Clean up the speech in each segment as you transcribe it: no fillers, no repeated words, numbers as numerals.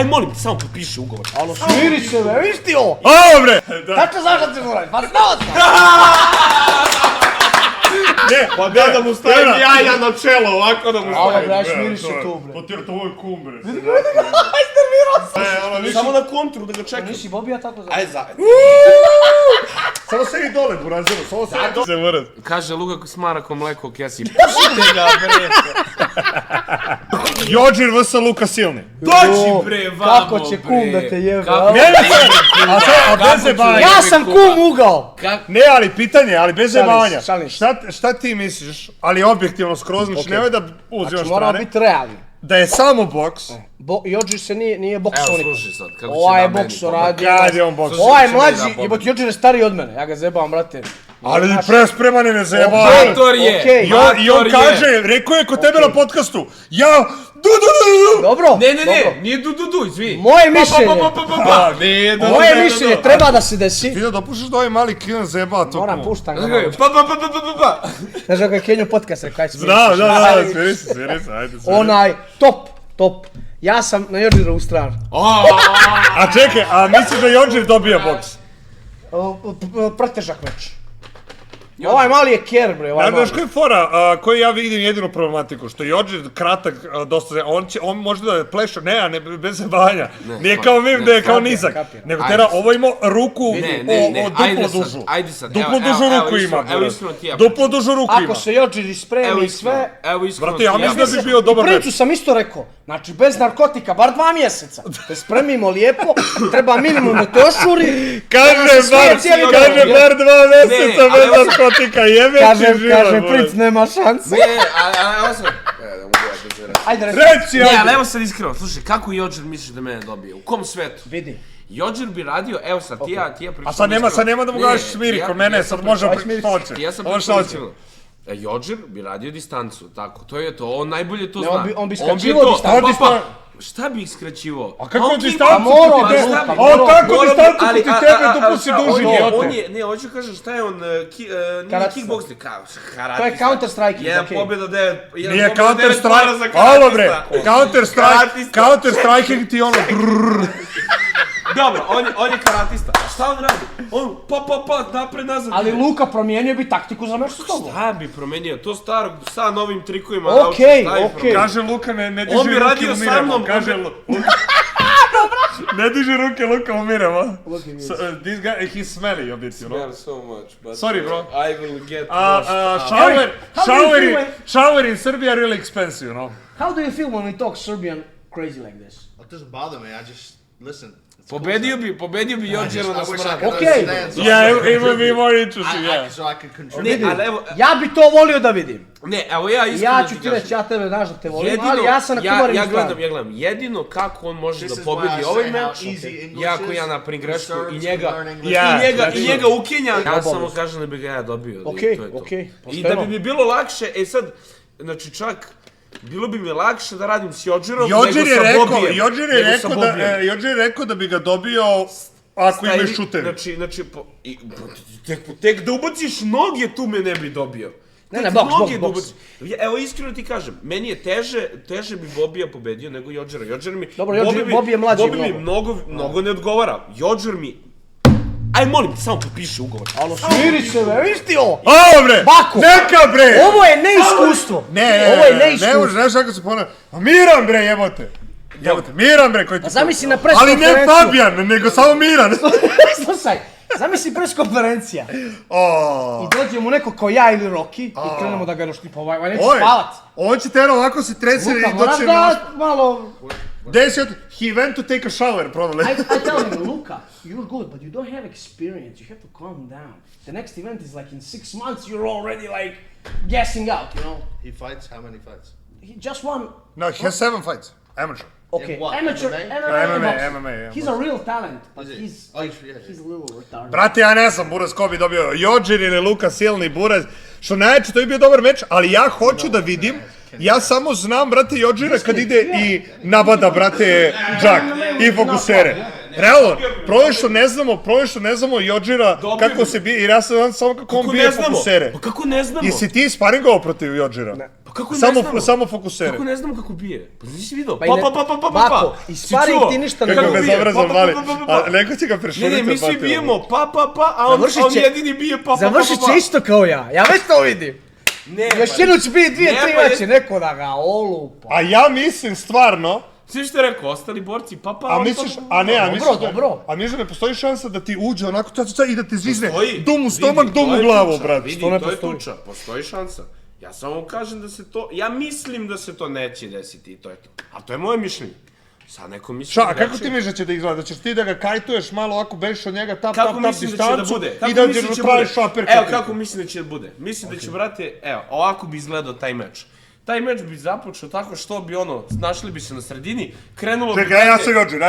Aj molim te, samo potpiši ugovor. Alo, smiri se bre, viš ti ovo? Ovo bre! Tačno znaš da ćeš uradi, pa znao sam! Ne, Pa da mu stavim jaja na čelo, ovako da mu Alo stavim. bre, smiri se tu bre. Pa ti to ovo je kum bre. Iznervirao sam! Samo na kontru da ga čekam. Nisi Bobija tako za... Aj zajedno. Samo sedi dole, burazeru, samo sedi dole. Se mora. Kaže Luka smara ko mleko kesi. Pušite ga bre. Jođir vs. Luka Silni. Dođi bre, vamo Kako će kum da te jebe, Kako- a? Ne, a bez zebanja. Ja sam kum ugao! Ne, ali pitanje, ali bez zebanja. šalim se. Šta ti misliš, ali objektivno skroz, znači nemoj da uzimaš Znači moramo strane, biti realni. da je samo boks, Jođir se nije boksao Evo nikad. slušaj sad, kako će Ovaj je da meni boksao pomoći. radio. kad je on boks. Ovaj je će meni mlađi, da pomoći. jebote, Jođir je stariji od mene, ja ga zebam, brate. Ali Znaš, prespreman je ne zajebava. Okej. Mator je, Okej. I on mator je. kaže, rekao je kod tebe na podcastu, ja, Dobro, Ne, dobro. nije du, izvini. Moje mišljenje, Nije moje mišljenje treba da se desi. Ti da dopuštaš da ovaj mali klinac zajebava to Moram, kumo. puštam ga. Pa. Znaš kako je Kenjo podcast rekao, aj se Da, smiri se, ajde se. Onaj, top. Ja sam na Jođirovu stranu. A čekaj, a misliš da Jođir dobija boks? Pretežak meč. Ovaj mali je ker, bre, ovaj Znaš mali. koja je fora, koju ja vidim jedinu problematiku, što Jođir kratak, dosta, on može da pleša, ne, bez zebanja. Nije kao Mim da je kao nizak, kapiram. nego tera, ovo ima ruku Ne, duplo dužu. ajde sad. Duplo dužu ruku ima, Evo iskreno ti ja. duplo dužu ruku ima. Ako se Jođir ispremi sve... Evo iskreno Brate, ja mislim da bi bio I dobar meč. priču sam isto rekao, znači bez narkotika, bar 2 mjeseca. Da spremimo lijepo, treba minimum da te ošuri. Kaže bar 2 mjeseca bez narkotika, jebe ti život. Kaže princ, nema šanse. Evo sad. Ne mogu ja to reći. Ajde, Reci, Ne, ajde. ali evo sad iskreno, slušaj, kako Jođir misliš da mene dobije? U kom svetu? vidi. Jođir bi radio, evo sad, ti ja pričam A sad nema da mu kažeš smiri, kod mene sad može hoće. Ja sam Ovo pričao hoće. iskreno. Jođir bi radio distancu, tako, to je to, on najbolje to Ne, zna. on bi skraćivao distancu. Šta bi ih skraćivao? A kako On distancu? morao ti bi, te- Luka, A morao. kako distancu Ali, ti tebe duplo si duži, on idiote? je, ne, hoću kažem šta je on, nije Karatista. kickboxer, karatista. To je Counter-Strike, Jedan okej. pobjeda 9, Nije Counter-Strike, alo bre, Counter-Striking ti ono drrrr. Dobro, on je karatista. A šta on radi? On pa, napred, nazad. Ali Luka promijenio bi taktiku za meč s tobom. Šta bi promenio? To starog sa novim trikovima. Okej, šta bi okej. promenio? Kaže Luka ne diži On bi ruke, radio sa umiremo. mnom, Kaže on bi- Luka. Ne diži ruke, Luka, umiremo. Look at this. So, this guy, he's smelly a bit, you know. Yeah, so much, but Sorry, bro. I will get lost. How do you feel Shower in Serbia are really expensive, you know. How do you feel when we talk Serbian crazy like this? It doesn't bother me. I just listen. It's Pobedio bi Jođira na I wish I smrad. could Okay. understand. So Yeah, it would be more interesting, yeah. so I could contribute. Ne, ali evo, Ja bi to volio da vidim. ne, evo ja iskreno Ja ću ti kažem. reći, ja tebe znaš da te volim, Jedino, ali ja sam na Kubarim ja stranu. gledam, jedino kako on može This da is pobedi why I ovaj say how meč, easy English jako is. ja napravim grešku Serbs i can njega, learn English. Yeah. i njega ukenja, ja Obavezno. samo kažem da bi ga ja dobio. i Okej, to je to. okej, I da pošteno. bi mi bilo lakše, sad, znači čak, bilo bi mi lakše da radim s Jođirom Jođir je Bobijem. rekao da bi ga dobio ako imaš šutevi. Znači, tek da ubaciš noge tu me ne bi dobio. Ne, Tek boks, noge boks, da boks. ubaciš. Evo iskreno ti kažem, meni je teže bi Bobija pobedio nego Jođira. Jođir mi... Dobro, Bobby je mlađi Bobby mi mnogo ne odgovara. Jođir mi... Aj molim te, samo potpiši ugovor. Alo, smiri se bre, viš ti ovo? Ovo bre! Bako! Neka bre! Ovo je neiskustvo. Ovo je ne neiskustvo. možeš, znaš kako se ponavlja? A Miran bre, jebote! Jebote, Miran bre koji ti... Pa zamisli na pres Ali konferenciju. ne Fabijan, nego samo Miran! Slušaj, zamisli pres konferencija. O, I dođe mu neko kao ja ili Rocky i krenemo da ga roštipa, ovaj neće Oj, spavat. on će tero ovako se trese Luka, i moraš doći da malo... Desio, he went to take a shower, probably. I tell him, Luka, you're good, but you don't have experience. You have to calm down. The next event is like in 6 months. You're already like gassing out, you know. He fights. How many fights? He just won. No, he has 7 fights. Amateur. Okay, In what? amateur, MMA? boxing. MMA, yeah. He's a real talent, but Is it? he's Oh, yeah. he's a little retarded. Brate, ja ne znam, Buraz, ko bi dobio Jođir ili Luka Silni, Buraz. Što najveće, to bi bio dobar meč, ali ja hoću da vidim, ja samo znam, brate, Jođira kad ide i nabada, brate, džak i fokusere. Realno, proješto ne znamo Jođira kako se bije, jer ja sam znam samo kako on bije fokusere. Pa kako ne znamo? Jesi ti sparingovao protiv Jođira? Pa kako ne znamo? Samo fokusere. Kako ne znamo kako bije? Pa nisi vidio? Pa i ne- Bako, i stvari ti ništa ne Kako mogu. bezobrazan Pa, mali. pa, pa, pa, pa. A neko će ga prešuriti. Ne, mi svi bijemo a on Završit će- jedini bije pa. Završit će isto kao ja već to vidim. Ne, Još pa- jednu će biti dvije, Ne, tri pa veće, neko da ga olupa. A ja mislim stvarno, Svi što je rekao, ostali borci pa. a misliš, a ne, a Dobro, misliš da, dobro. a misliš da ne postoji šansa da ti uđe onako i da ti zvizne Postoji. dum u stomak, Vidi, dum to u je glavu, tuča, brate. Vidi, Što ne to je postoji? tuča, postoji šansa. Ja samo kažem da se to, ja mislim da se to neće desiti i to je to. A to je moje mišljenje. Sad neko misli Šta, a drugačije. kako ti misliš da će da izgleda? Da ćeš ti da ga kajtuješ malo ovako, bežiš od njega, tap, Kako tap, tap, mislim da će da distancu bude? i Kako da mislim da će tražiš bude? uppercut. Evo kako mislim da će da bude. Mislim da će, brate, evo, ovako bi izgledao taj meč. Taj meč bi započeo tako što bi našli bi se na sredini, krenulo bi... Čekaj,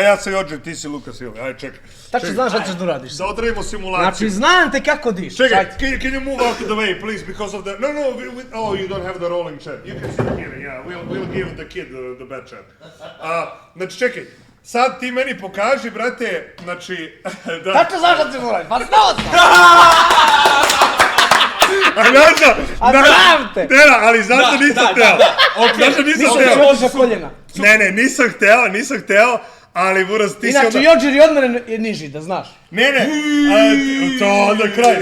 ja sam Jođer, ti si Luka Silva, ajde čekaj. Tačno znaš šta ćeš da uradiš. Da odradimo simulaciju. Znači, znam te kako diš. Čekaj, can you move out of the way, please, because of the... No, oh, you don't have the rolling chair. You can sit here, yeah, we'll give the kid the bad chair. Znači, čekaj, sad ti meni pokaži, brate, znači... da. Tačno znaš šta ćeš da uradiš, pa znao sam. A znaš A znam te. Tera, ali znaš da nisam teo. Znaš da nisam Nisam teo. čuo za koljena. Ne, nisam hteo, ali buraz, ti si Inače, onda... Jođer i od mene je niži, da znaš. Ne, to onda kraj.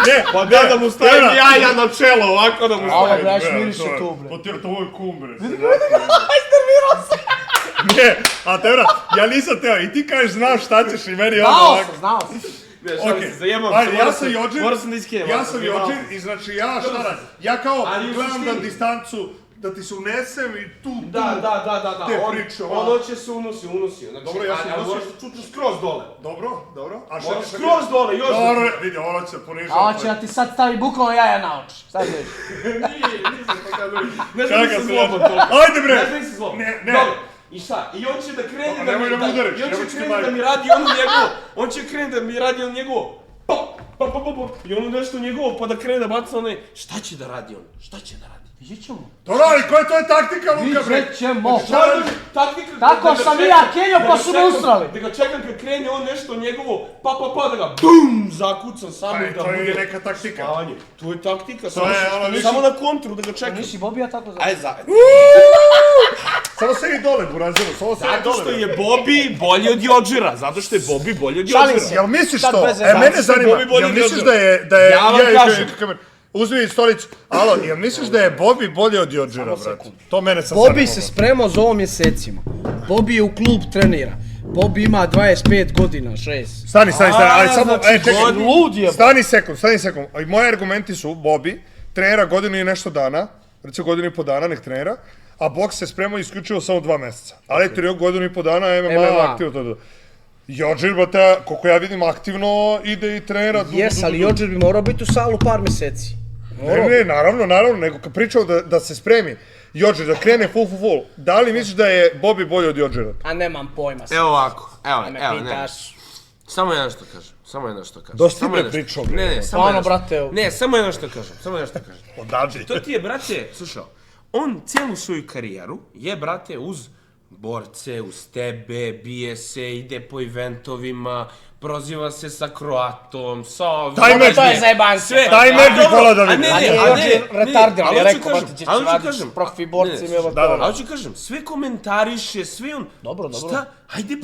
Ne, Pa da mu stavim Tera. jaja na čelo, ovako da mu Ovo, stavim. bre, ajš miriše tu, bre. Pa ti to je kum, bre. Istervirao se. Ne, a Tera, ja nisam teo i ti kažeš znaš šta ćeš i meni onda Znao ovako. sam, znao sam. Ne, šalim Okej, se, zajebam ajde, se, ja sam Jođer, Moram sam da iskinem. ja sam Jođer i znači ja šta radim? Ja kao Ali u gledam na suštini- distancu da ti se unesem i tu... Da, Te on priče, on hoće se unosi. Znači, Dobro, ja sam ali unosio. moraš da čuču skroz dole. Dobro. A šta Moraš ćeš skroz dole, još da... Dobro, vidi, ovo će se ponižati. A hoće da ti sad stavi bukvalno jaja na oči. Šta vidiš? Nisam to kada vidim. Ne znam Kakav nisam si zloban lepo. toliko. Ajde, bre. Ne znam nisam zloban. Ne. Dobro. I šta? I on će da krene da nemoj mi... da me udariš, I on nemoj će ti krene majku. da mi radi ono njegovo. On će krene da mi radi ono njegovo. Pa. I ono nešto njegovo pa da krene da baca onaj... Šta će da radi on? Šta će da radi? Vidjet ćemo. Dobro, ali koja je to je taktika, Luka, bre? Vidjet ćemo. Šta radiš? Taktika... Tako da ga sam i čekam- ja Kenjo, da pa ga su me čekam- usrali. Da ga čekam kad krene on nešto njegovo, pa, da ga BUM! Zakucam samo Aj, da to je bude... neka taktika. spavanje. To je taktika, je ono više- samo na kontru da ga čekam. Nisi Bobija tako za... Aj, Samo sedi dole, burazero, samo sedi zato dole. što je Bobby bolji od Jodžera, zato što je Bobby bolji od Šalim Jodžera. se. Jel misliš Sad to? bez Mene zezanja. zanima, Bobby bolji jel od misliš Jodžera. da je... Ja vam kažem. Uzmi stolicu. Alo, jel misliš da je Bobby bolji od Jodžera, brate? To mene sad Bobby se spremao za ovo mjesecima. Bobby je u klub trenira. Bobby ima 25 godina, 6. Stani, ali samo, znači, čekaj. Lud je. Stani sekund. I moji argumenti su, Bobby trenira godinu i nešto dana, recimo godinu i po dana nek trenira, a boks se spremao isključivo samo 2 mjeseca. Ali trenira godinu i po dana, MMA aktivno to. Jodžer, brate, koliko ja vidim, aktivno ide i trenira. Jes, ali Jođer bi morao biti u salu par mjeseci. Ne, naravno, nego kad pričamo da se spremi Jodžer, da krene full, da li misliš da je Bobby bolji od Jodžera? A nemam pojma sad. Evo ovako, evo, Me ne. pitaš. Samo jedno što kažem, Dosta Samo bre jedno što- pričao, bre. Ne, samo Stvarno, jedno što- brate, evo. Ne, samo jedno što kažem. Odavde. To ti je, brate, slušaj, on cijelu svoju karijeru je, brate, uz borce, uz tebe, bije se, ide po eventovima, proziva se sa Kroatom, sa ovim... Taj meč To je bi- zajebancija. Sve. Taj meč bi dobro, volao da a vidim. ne, A ne, nije a Jođer ne, retardiran, ali je hoću rekao, kažem, brate, ti ali ćeš hoću raditi kažem. profi borcima, Ne, evo da, to. da. A hoću kažem, sve komentariše, sve on... Dobro. Šta? Hajde,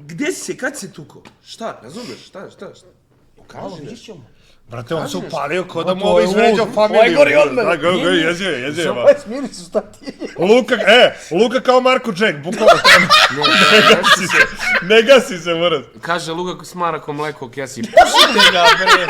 gde si se, kad se tuko? Šta, razumeš, šta? Pokaži Vidjet nešto. ćemo. Brate, on se Kažeš. upalio ko da mu to ovo je izvređao lud. familiju. Ovo je gori od mene. Da, jezio je. Samo je smiri su šta ti je. Luka kao Marko Jack, bukvalno tamo. Ne gasi se, moram. Kaže Luka smara ko mleko kesi. Pušite ga, bre!